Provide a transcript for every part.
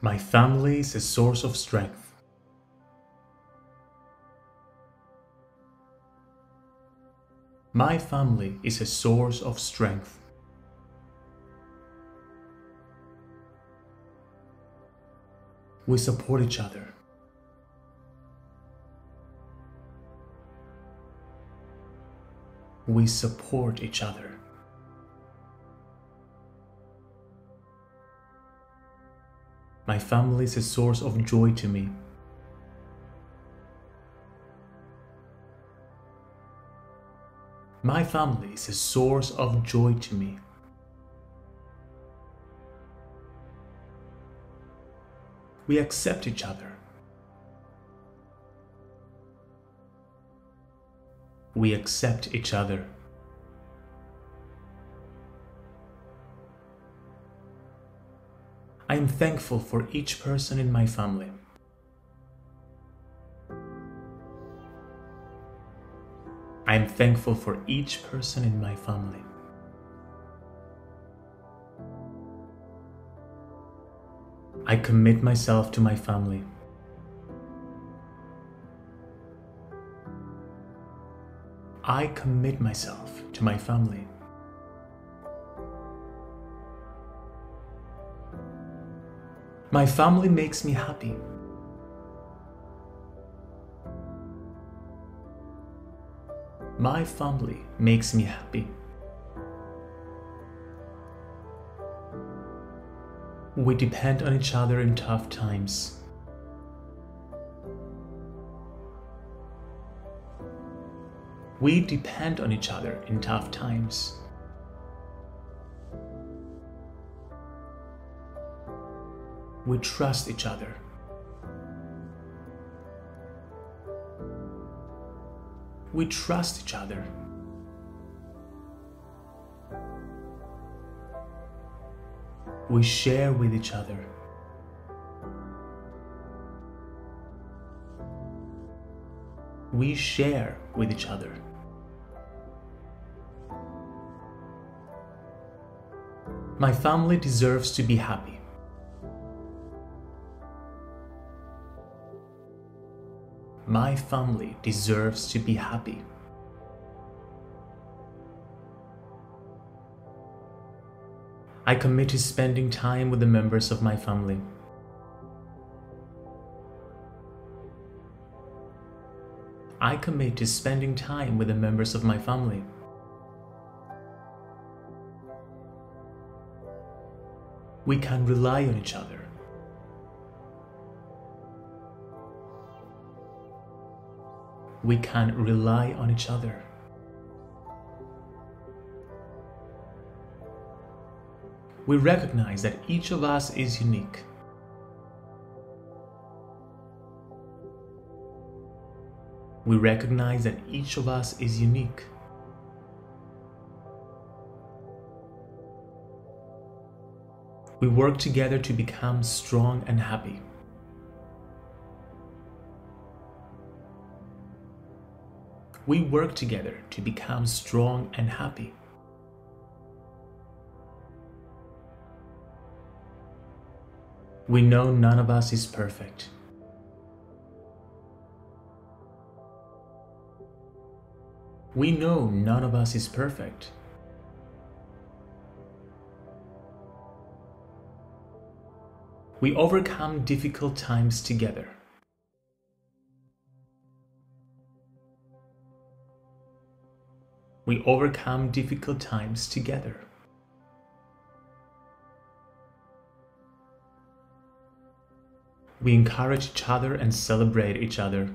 My family is a source of strength. My family is a source of strength. We support each other. We support each other. My family is a source of joy to me. My family is a source of joy to me. We accept each other. We accept each other. I am thankful for each person in my family. I am thankful for each person in my family. I commit myself to my family. I commit myself to my family. My family makes me happy. My family makes me happy. We depend on each other in tough times. We depend on each other in tough times. We trust each other. We trust each other. We share with each other. We share with each other. My family deserves to be happy. My family deserves to be happy. I commit to spending time with the members of my family. I commit to spending time with the members of my family. We can rely on each other. We can rely on each other. We recognize that each of us is unique. We recognize that each of us is unique. We work together to become strong and happy. We work together to become strong and happy. We know none of us is perfect. We know none of us is perfect. We overcome difficult times together. We overcome difficult times together. We encourage each other and celebrate each other.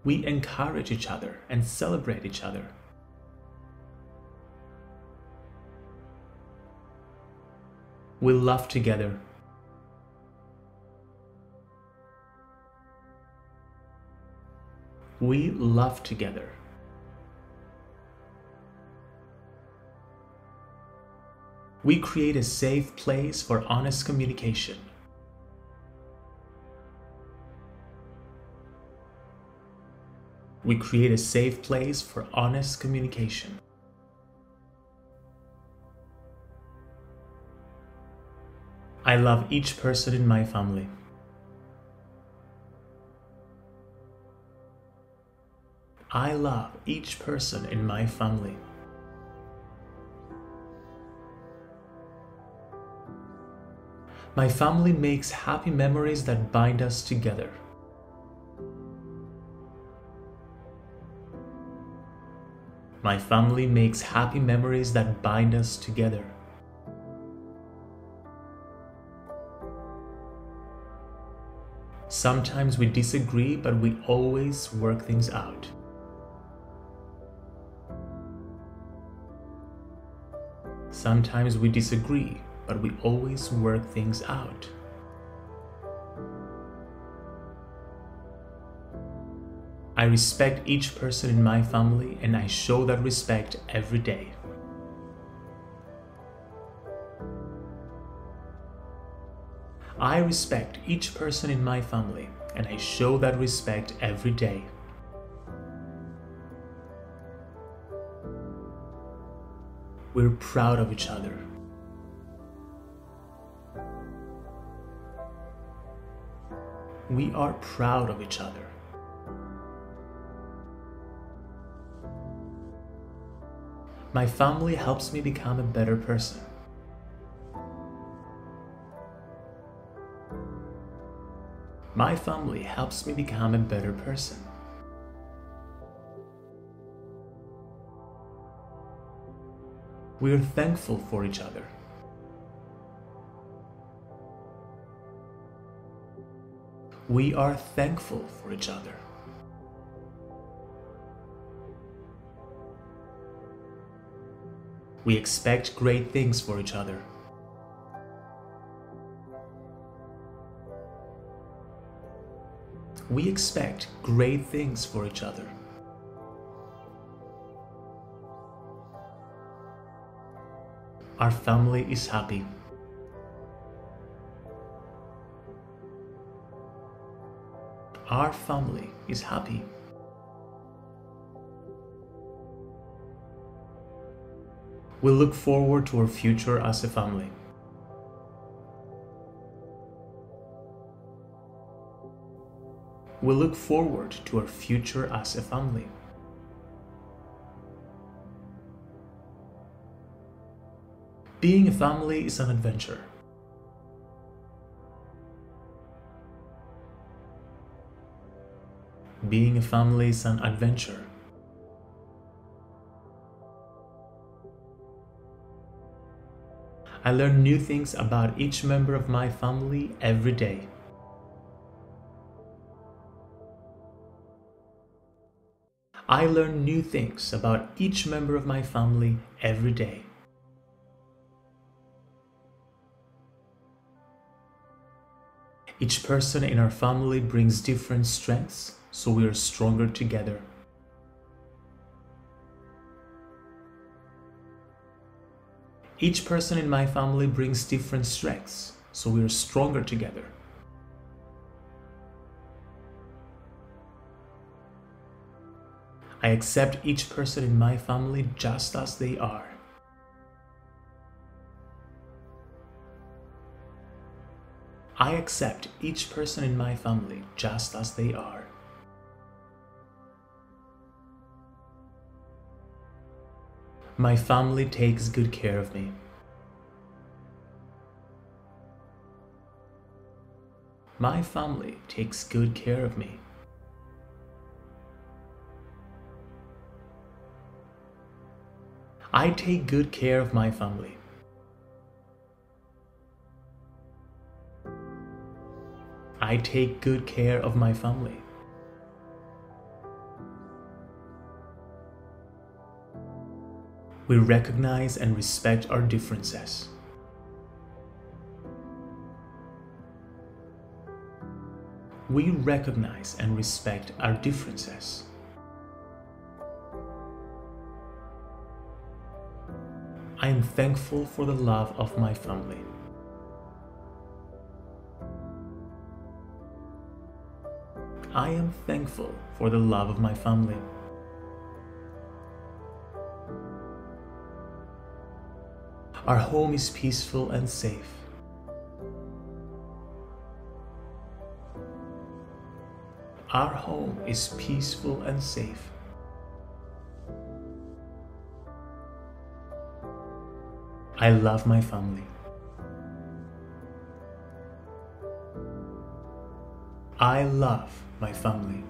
We encourage each other and celebrate each other. We love together. We love together. We create a safe place for honest communication. We create a safe place for honest communication. I love each person in my family. I love each person in my family. My family makes happy memories that bind us together. My family makes happy memories that bind us together. Sometimes we disagree, but we always work things out. Sometimes we disagree, but we always work things out. I respect each person in my family, and I show that respect every day. I respect each person in my family, and I show that respect every day. We're proud of each other. We are proud of each other. My family helps me become a better person. My family helps me become a better person. We are thankful for each other. We are thankful for each other. We expect great things for each other. We expect great things for each other. Our family is happy. Our family is happy. We look forward to our future as a family. We look forward to our future as a family. Being a family is an adventure. Being a family is an adventure. I learn new things about each member of my family every day. I learn new things about each member of my family every day. Each person in our family brings different strengths, so we are stronger together. Each person in my family brings different strengths, so we are stronger together. I accept each person in my family just as they are. I accept each person in my family just as they are. My family takes good care of me. My family takes good care of me. I take good care of my family. I take good care of my family. We recognize and respect our differences. We recognize and respect our differences. I am thankful for the love of my family. I am thankful for the love of my family. Our home is peaceful and safe. Our home is peaceful and safe. I love my family. I love my family.